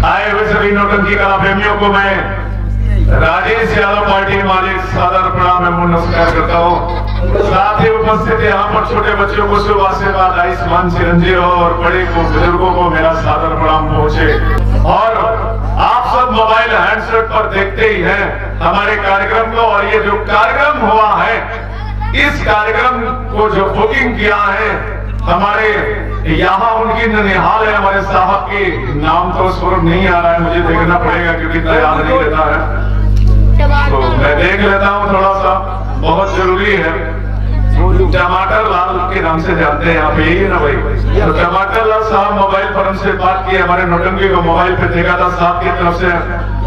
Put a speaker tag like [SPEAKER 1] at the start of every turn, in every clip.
[SPEAKER 1] आए हुए सभी नौटंकी कला प्रेमियों को मैं राजेश यादव पार्टी मालिक सादर प्रणाम एवं नमस्कार करता हूँ। साथ ही उपस्थित यहाँ पर छोटे बच्चों को शुभ आशीर्वाद आयुष्मान चिरंजीव हो और बड़े को बुजुर्गों को मेरा सादर प्रणाम पहुंचे। और आप सब मोबाइल हैंडसेट पर देखते ही हैं हमारे कार्यक्रम को, और ये जो कार्यक्रम हुआ है इस कार्यक्रम को जो बुकिंग किया है हमारे यहाँ उनकी ननिहाल है, हमारे साहब की नाम तो स्वर नहीं आ रहा है, मुझे देखना पड़ेगा क्योंकि इतना याद नहीं रहता है, तो मैं देख लेता हूँ थोड़ा सा, बहुत जरूरी है। टमाटर लाल के नाम से जानते हैं आप, यही है ना भाई? तो टमाटर लाल साहब मोबाइल पर हमसे बात की, हमारे नौटंकी को मोबाइल पे देखा था, साहब की तरफ से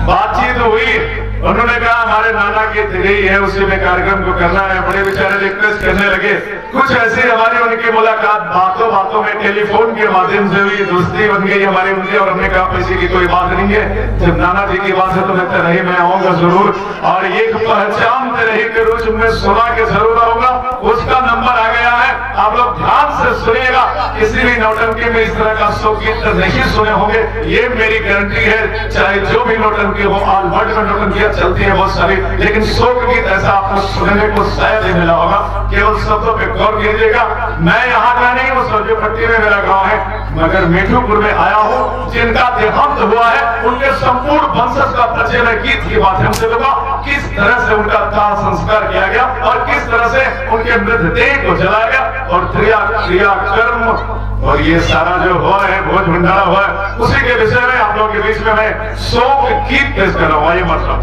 [SPEAKER 1] बातचीत हुई, उन्होंने कहा हमारे नाना की तिथि है उसी में कार्यक्रम को करना है। बड़े बेचारे रिक्वेस्ट करने लगे, कुछ ऐसी हमारी उनकी मुलाकात बातों बातों में टेलीफोन के माध्यम से हुई, दोस्ती बन गई हमारी उनकी, और हमने कहा पैसे की कोई बात नहीं है, जब नाना जी की बात है तो कहते नहीं मैं आऊंगा जरूर, और एक पहचान रही के रूप में सुना के जरूर आऊंगा। उसका नंबर आ गया है, आप लोग ध्यान से सुनिएगा, किसी भी नौटंकी में इस तरह का शोक गीत नहीं सुने होंगे, ये मेरी गारंटी है। चाहे जो भी नौटंकी हो, ऑल वर्ल्ड में नौटंकियां चलती है बहुत सारी, लेकिन शोक गीत ऐसा आपको सुनने को शायद ही मिला होगा। केवल शब्दों पे गौर कीजिएगा। मैं यहाँ का नहीं हूँ, सरजूपट्टी में मेरा गांव है, मगर मीठूपुर में आया हूँ। जिनका देहांत हुआ है उनके संपूर्ण वंशज का परिचय मैं गीत के माध्यम से दूंगा, किस तरह से उनका दाह संस्कार किया गया और किस तरह से उनके मृतदेह को जलाया गया, और क्रिया कर्म और ये सारा जो हुआ है भोज भंडारा हुआ है, उसी के विषय में आप लोगों के बीच में मैं शोक गीत पेश कर रहा हूँ। आइए मतलब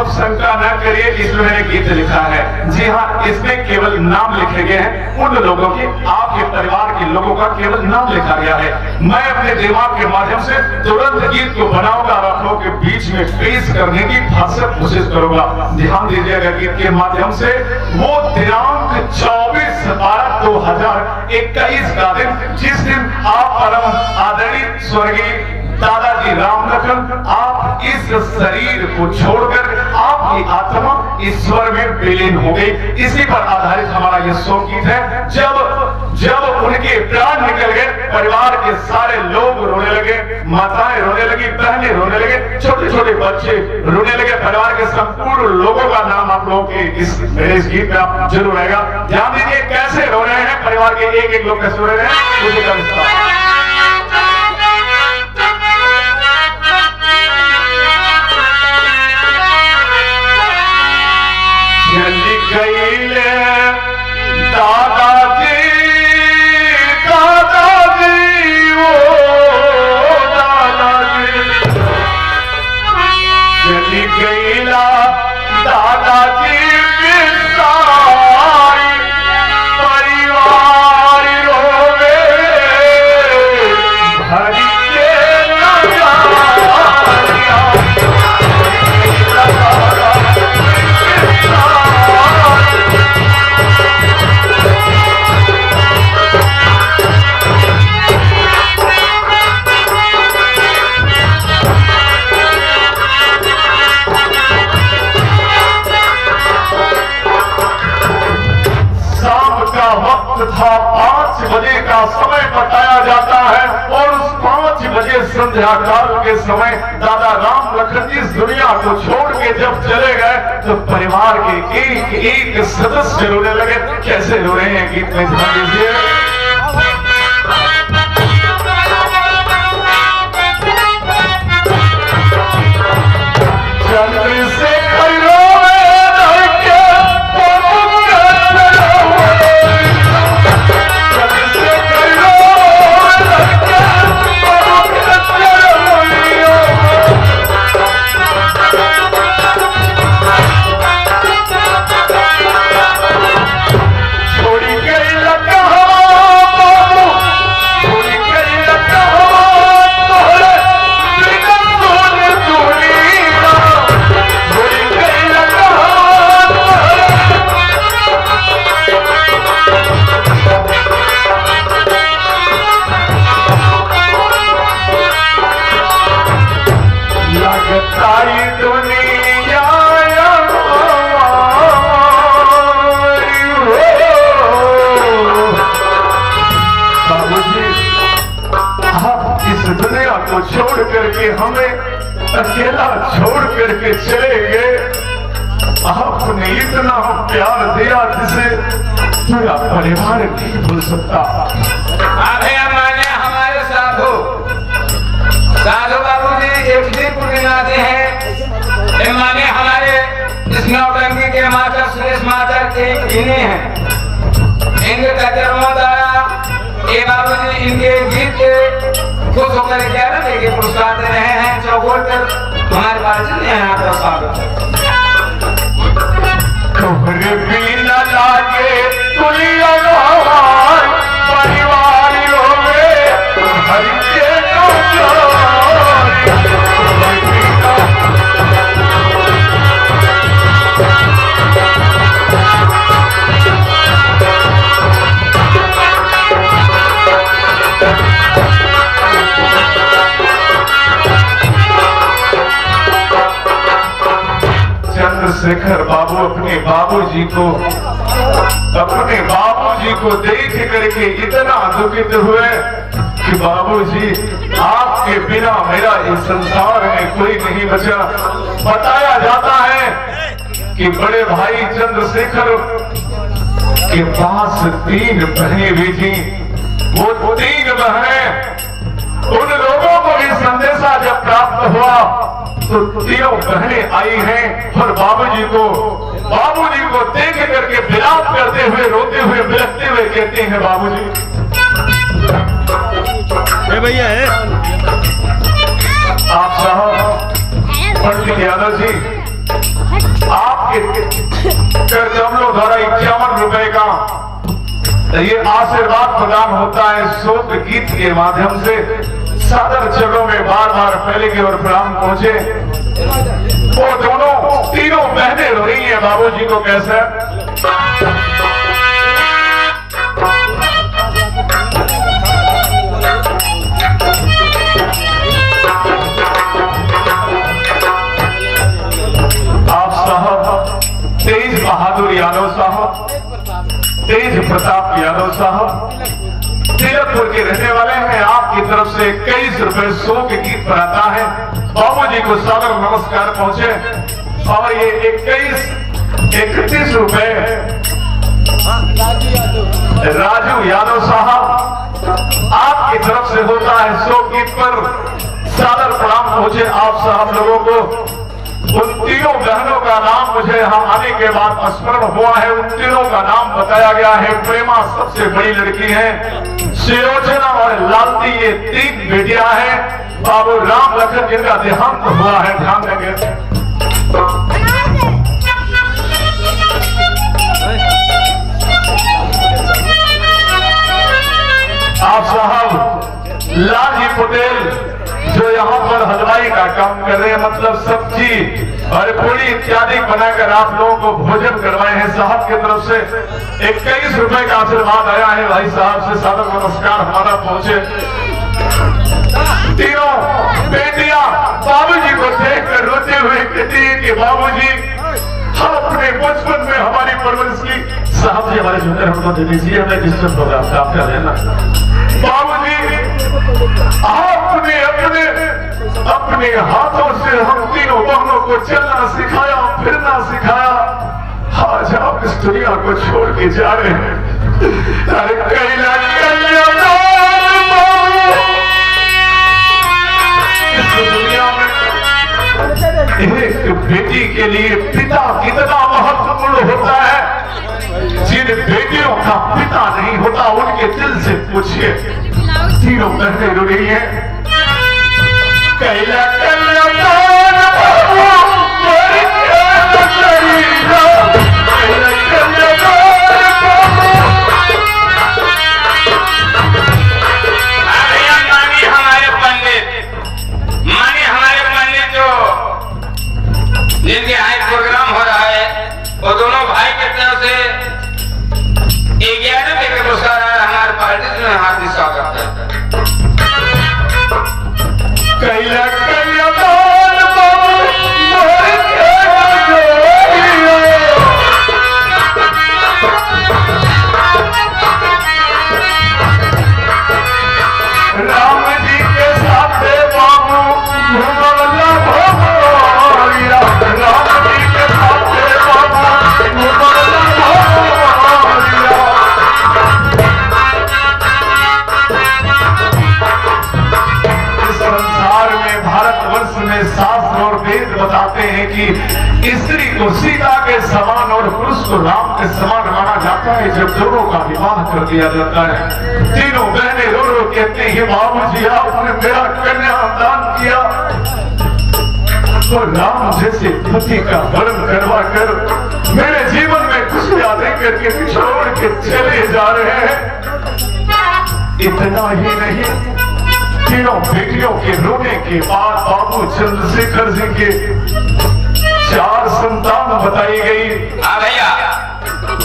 [SPEAKER 1] शंका न करिए, इसमें मैंने गीत लिखा है। जी हाँ, इसमें केवल नाम लिखे गए हैं उन लोगों के, आपके परिवार के लोगों का केवल नाम लिखा गया है। मैं अपने दिमाग के माध्यम से तुरंत गीत को बनाऊंगा और आप लोगों के बीच में पेश करने की भरसक कोशिश करूंगा। ध्यान दीजिएगा, गीत के माध्यम से वो दिनांक 24/12/2021 का दिन, जिस दिन आप परम आदरणीय स्वर्गीय दादाजी राम लखन आप इस शरीर को छोड़कर आपकी आत्मा ईश्वर में विलीन हो गई, इसी पर आधारित हमारा यह शोक गीत है। जब उनके प्राण निकल गए, परिवार के सारे लोग रोने लगे, माताएं रोने लगी, बहनें रोने लगे, छोटे छोटे बच्चे रोने लगे। परिवार के संपूर्ण लोगों का नाम आप लोगों के इस गीत में आप जरूर आएगा। ध्यान दीजिए कैसे रो रहे हैं, परिवार के एक एक लोग कैसे रो रहे हैं, मुझे का चली गई ले दादाजी वो दादाजी, चली गई ला दादाजी बिसाई, परिवार रोवे भरी के नजारिया। था 5 बजे का समय बताया जाता है, और उस 5 बजे संध्या काल के समय दादा राम लखन जी इस दुनिया को छोड़ के जब चले गए तो परिवार के एक एक सदस्य रोने लगे। कैसे रो रहे हैं गीत में ध्यान दीजिए। छोड़ी गई लगा करके हमें अकेला छोड़ करके चले गए। आपने इतना प्यार दिया जिसे पूरा परिवार नहीं भूल सकता।
[SPEAKER 2] अभी माने हमारे साधु बाबूजी एक दिन पूर्णिमासी हैं। माने हमारे इस नौटंकी के माता सुरेश माता के इन्हें हैं, इनके कचरों द्वारा ये बाबूजी इनके गीत खुश होकर 11 लेके पुरस्कार दे रहे हैं। चौकोर पर हमारे पास हैं आपका स्वागत।
[SPEAKER 1] तोहरे बिना लागे दुनिया हमार परिवार होवे हर के चंद्रशेखर बाबू अपने बाबूजी को देख करके इतना दुखित हुए कि बाबूजी आपके बिना मेरा इस संसार में कोई नहीं बचा। बताया जाता है कि बड़े भाई चंद्रशेखर के पास 3 बहनें भी थी। वो 3 बहनें, उन लोगों को भी संदेशा जब प्राप्त हुआ तो 3 बहनें आई हैं और बाबूजी को देख करके विलाप करते हुए, रोते हुए, बिलखते हुए कहते हैं, बाबूजी
[SPEAKER 3] भैया है
[SPEAKER 1] आप साहब पंडित यादव जी, आपके कर्तव्यों द्वारा 51 रुपए का ये आशीर्वाद प्रदान होता है शोक गीत के माध्यम से। सादर चरणों में बार बार पहले की ओर प्रणाम पहुंचे। वो दोनों 3 बहनें रो रही है बाबूजी को कैसे। आप साहब तेज बहादुर यादव साहब, तेज प्रताप यादव साहब तिलकपुर के रहने वाले हैं। आपकी तरफ से 21 रुपए शोक गीत पर आता है। बाबूजी को सादर नमस्कार पहुंचे और ये 31 रुपए राजू यादव साहब आपकी तरफ से होता है शोक गीत पर सादर प्रणाम पहुंचे आप साहब लोगों को। उन 3 बहनों का नाम मुझे यहाँ आने के बाद स्मरण हुआ है। उन 3 का नाम बताया गया है। प्रेमा सबसे बड़ी लड़की है, सुलोचना और लालती ये 3 बेटियां हैं। बाबू राम लखन जिनका देहांत हुआ है, ध्यान देंगे। आप साहब लालजी पटेल जो यहाँ पर हलवाई का काम कर रहे हैं, मतलब सब्जी और पूरी इत्यादि बनाकर आप लोगों को भोजन करवाए हैं। साहब की तरफ से 21 रुपए का आशीर्वाद आया है। भाई साहब से सादर नमस्कार हमारा पहुंचे। 3 बेटियां बाबूजी को देखकर रोते हुए कहती है कि बाबूजी हम अपने बचपन में हमारी परवरिश की। साहब जी हमारे सुंदर हमको दे दीजिए, हमें डिस्टर्ब होगा आपका लेना। बाबूजी आपने अपने हाथों से हम 3 बहनों को चलना सिखाया, फिरना सिखाया। आज आप इस दुनिया को छोड़ के जा रहे हैं। अरे कैला इस दुनिया में एक बेटी के लिए पिता कितना महत्वपूर्ण होता है। जिन बेटियों का पिता नहीं होता उनके दिल से पूछिए। 3 बहनें रो रही है। कैला
[SPEAKER 2] जिनके आज प्रोग्राम हो रहा है वो दोनों भाई की तरफ से 11 रुपए का पुरस्कार आया। हमारे पार्टी में हार्दिक स्वागत है।
[SPEAKER 1] कैला कहा जाता है जब दोनों का विवाह कर दिया जाता है, तीनों बहनें रो रो कहती है बाबूजी आपने मेरा कन्यादान किया, तो राम जैसे पति का वर्ण करवा कर मेरे जीवन में खुशियां देकर के छोड़ के चले जा रहे हैं। इतना ही नहीं, तीनों बेटियों के रोने के बाद बाबू चंद्रशेखर जी के 4 संतान बताई गई।
[SPEAKER 2] हाँ भैया,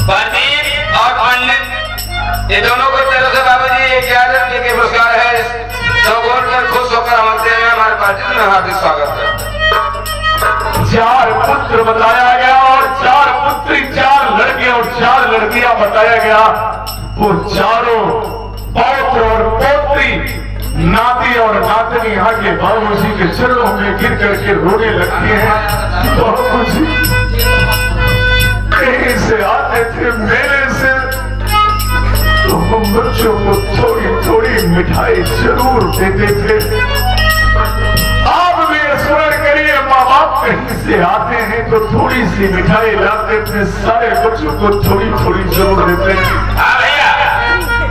[SPEAKER 2] प्रदीप और पंडित ये दोनों को तरफ से बाबू जी 11 रुपये के पुरस्कार है, तो बोलकर खुश होकर हम हैं हमारे पार्टी में हार्दिक स्वागत है।
[SPEAKER 1] 4 पुत्र बताया गया और 4 पुत्री, 4 लड़के और 4 लड़कियां बताया गया। वो चारों पौत्र और पोत्री, नाती और नातनी यहाँ के बाबूजी के चरणों में गिर करके रोने लगती हैं। बाबूजी कहीं से आते थे मेले से, तो हम बच्चों को थोड़ी थोड़ी मिठाई जरूर देते थे। आप भी स्मरण करिए, माँ बाप कहीं से आते हैं तो थोड़ी सी मिठाई लाते, अपने सारे बच्चों को थोड़ी थोड़ी जरूर देते हैं।
[SPEAKER 2] हाँ भैया,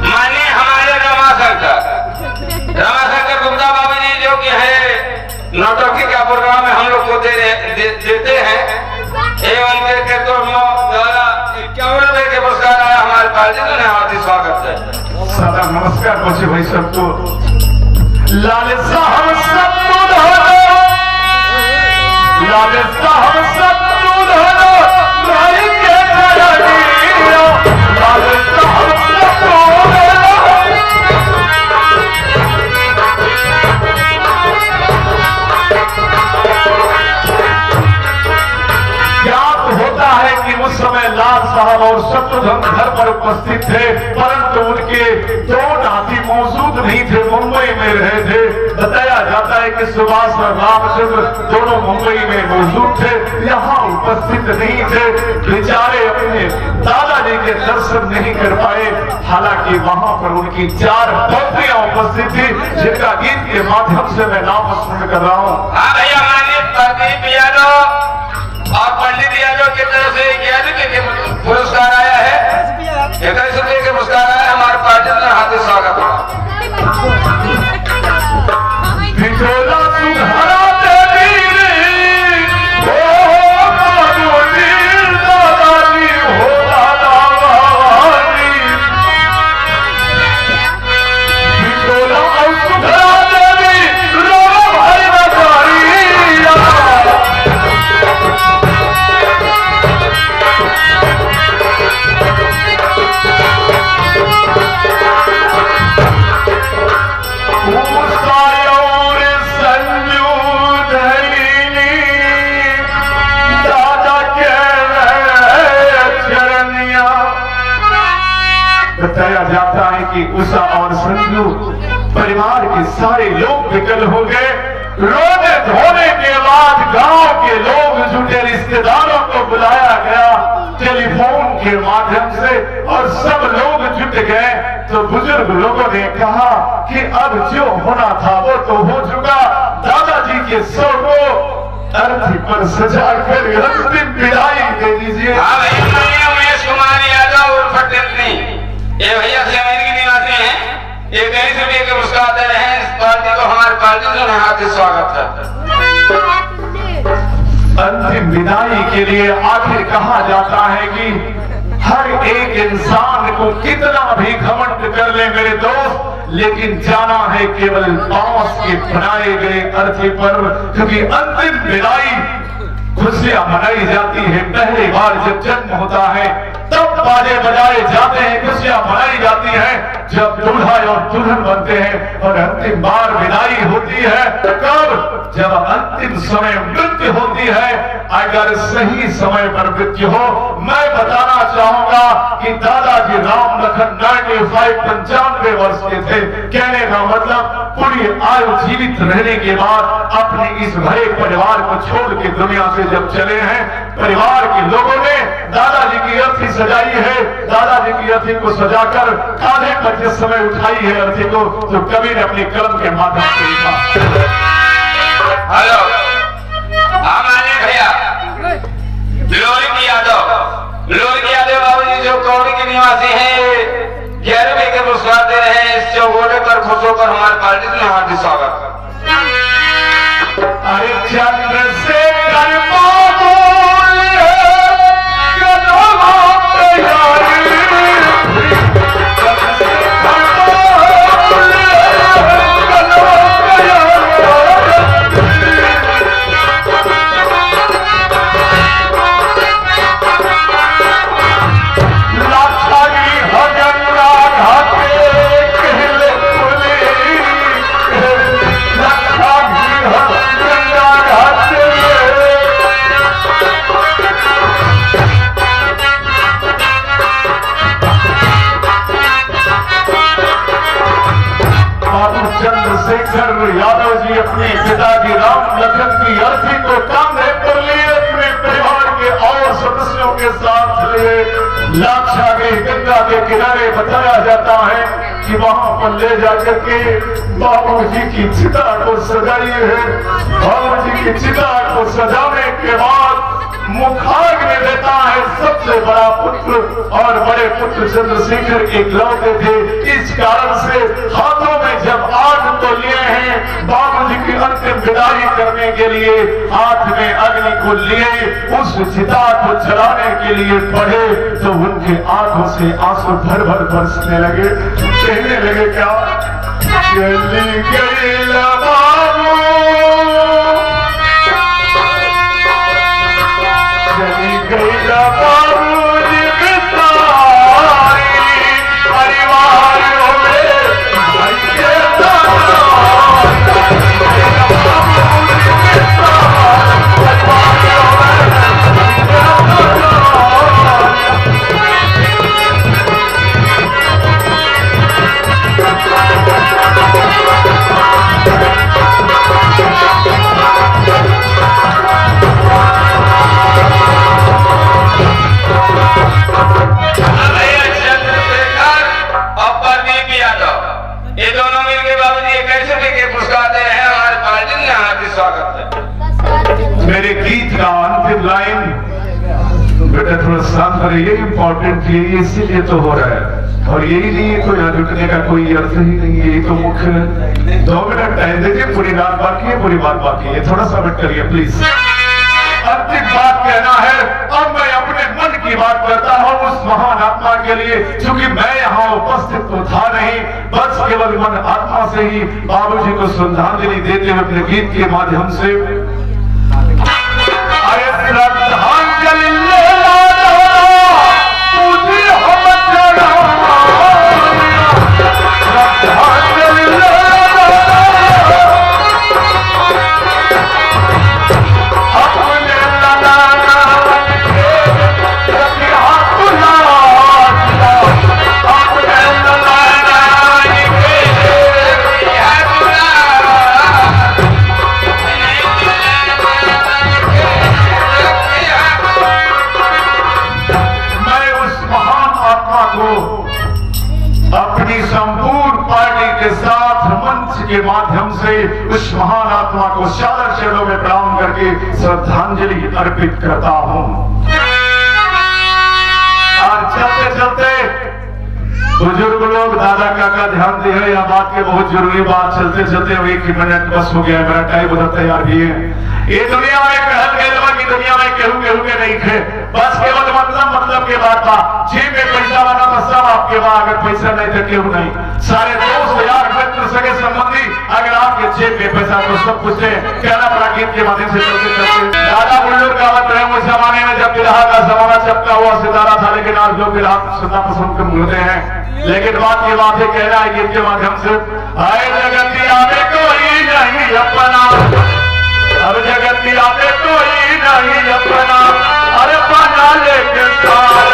[SPEAKER 2] माने हमारे रमाशंकर गुप्ता बाबू जी जो कि है नौटंकी का प्रोग्राम में हम लोग को देते हैं, एवं के तो 51 रुपये के पुरस्कार आया हमारे पार्टी में, हार्दिक स्वागत है।
[SPEAKER 1] सदा नमस्कार बच्चे भाई सबको। लाल साहब सब दूध हो, लाल साहब सब दूध हो, भाई के चढ़ियो, लाल साहब सब दूध हो। होता है कि उस समय लाल साहब और शत्रुघ्न घर पर उपस्थित थे, परंतु उनके 2 नाती मौजूद नहीं थे, मुंबई में रहे थे। बताया जाता है कि सुभाष और रामचंद्र दोनों मुंबई में मौजूद थे, यहाँ उपस्थित नहीं थे। बेचारे अपने दादाजी के दर्शन नहीं कर पाए। हालांकि वहां पर उनकी 4 पत्नियां उपस्थित थी, जिनका गीत के माध्यम से मैं नाम स्मरण कर रहा हूँ।
[SPEAKER 2] हाँ भैया, माननीय प्रदीप यादव और पंडित यादव की तरफ से 11 रुपये के पुरस्कार आया है, 21 रुपये के पुरस्कार आया, हमारे पार्टी में हार्दिक स्वागत है। बताया जाता है कि उषा और संजू परिवार के सारे लोग विकल हो गए। रोने धोने के बाद गांव के लोग जुटे, रिश्तेदारों को बुलाया गया टेलीफोन के माध्यम से और सब लोग जुट गए। तो बुजुर्ग लोगों ने कहा कि अब जो होना था वो तो हो चुका, दादाजी के शव को अर्थी पर सजा कर अंतिम विदाई दे दीजिए। उमेश कुमार यादव उर्फ टिप्पणी, ये भैया से अमेरिकी निवासी हैं, ये 21 रुपये के पुरस्कार दे रहे हैं। इस पार्टी को हमारे पार्टी में हार्दिक स्वागत है।
[SPEAKER 1] अंतिम विदाई के लिए आखिर कहा जाता है कि हर एक इंसान को कितना भी घमंड कर ले मेरे दोस्त, लेकिन जाना है केवल बांस के बनाए गए अर्थी पर, क्योंकि अंतिम विदाई खुशियां मनाई जाती है। पहली बार जब जन्म होता है तब बाजे बजाए जाते हैं, खुशियां मनाई जाती हैं जब दूल्हा और दुल्हन बनते हैं, और अंतिम बार विदाई होती है कब? जब अंतिम समय मृत्यु होती है। अगर सही समय पर मृत्यु हो, मैं बताना चाहूंगा कि दादाजी राम लखन 95 वर्ष के थे। कहने का मतलब पूरी आयु जीवित रहने के बाद अपने इस भरे परिवार को छोड़ के दुनिया से जब चले हैं, परिवार के लोगों ने दादाजी की अर्थी सजाई है। दादाजी की अर्थी को सजाकर कांधे पर जिस समय उठाई है अर्थी को, तो कवि ने अपनी कलम के माध्यम से लिखा।
[SPEAKER 2] हेलो, हमारे भैया लोरिक यादव बाबू जी जी जो कौड़ी के निवासी हैं 11वीं के पुरस्कार दे रहे हैं। इस चौगोले पर खुश होकर हमारे पार्टी में हार्दिक स्वागत।
[SPEAKER 1] अरे चंद्रशेखर यादव जी अपने पिताजी राम लखन की अर्थी को कांधे पर लिए अपने परिवार के और सदस्यों के साथ लिए लाक्षागृह गंगा के किनारे बताया जाता है कि वहां पर ले जाकर के बाबू जी की चिता को सजाई है। बाबू जी की चिता को सजाने के बाद मुखाग्नि देता है सबसे बड़ा पुत्र, और बड़े पुत्र चंद्रशेखर इकलौते थे। इस कारण से हाथों में जब आग तो लिए हैं, बाबू जी की अंतिम विदाई करने के लिए हाथ में अग्नि को लिए उस चिता को जलाने के लिए बढ़े तो उनके आंखों से आंसू भर भर बरसने लगे। कहने लगे क्या, चली गई बाबू, चली गई बाबू जी बिसारी, परिवार में भैया मेरे गीत का अंतिम लाइन बेटा थोड़ा शांत रहिए, ये इम्पोर्टेंट है, इसीलिए तो हो रहा है और यही नहीं है, कोई यहाँ रुकने का कोई अर्थ ही नहीं है। ये तो मुख्य 2 मिनट टाइम दीजिए, पूरी रात बाकी है, पूरी बात बाकी है, थोड़ा सा वेट करिए प्लीज। अंतिम बात कहना है, अब मैं अपने मन की बात करता हूँ उस महान आत्मा के लिए, क्योंकि मैं यहाँ उपस्थित तो था नहीं, बस केवल मन आत्मा से ही बाबूजी को श्रद्धांजलि देते हुए अपने गीत के माध्यम से श्रद्धांजलि के माध्यम से उस महान आत्मा को सादर चरणों में प्रणाम करके श्रद्धांजलि अर्पित करता हूं। और चलते चलते बुजुर्ग लोग दादा काका ध्यान दे रहे, यह बात की बहुत जरूरी बात, चलते चलते 1 मिनट बस हो गया, मेरा टाइम उधर तैयार भी है। ये दुनिया में कहल गए की दुनिया में केहू केहू के नहीं थे, बस केवल मतलब के बात था, जेब में पैसा बना तो सब आपके वहां, अगर पैसा नहीं तो केहू नहीं। सारे दोस्त यार मित्र सगे संबंधी अगर आपके जेब में पैसा तो सब कुछ है। कहना पड़ा गीत के माध्यम से चलते चलते दादा बुजुर्ग का मत रहे, उस जमाने में जब बिरहा का जमाना चपका हुआ सितारा था, लेकिन आज लोग बिरहा सुनना पसंद कम करते हैं। लेकिन बात ये बात है, कहना है गीत के माध्यम से, आए जगतिया में कोई नहीं अपना, अब जगतिया में कोई नहीं अपना, अरे बना लेके साल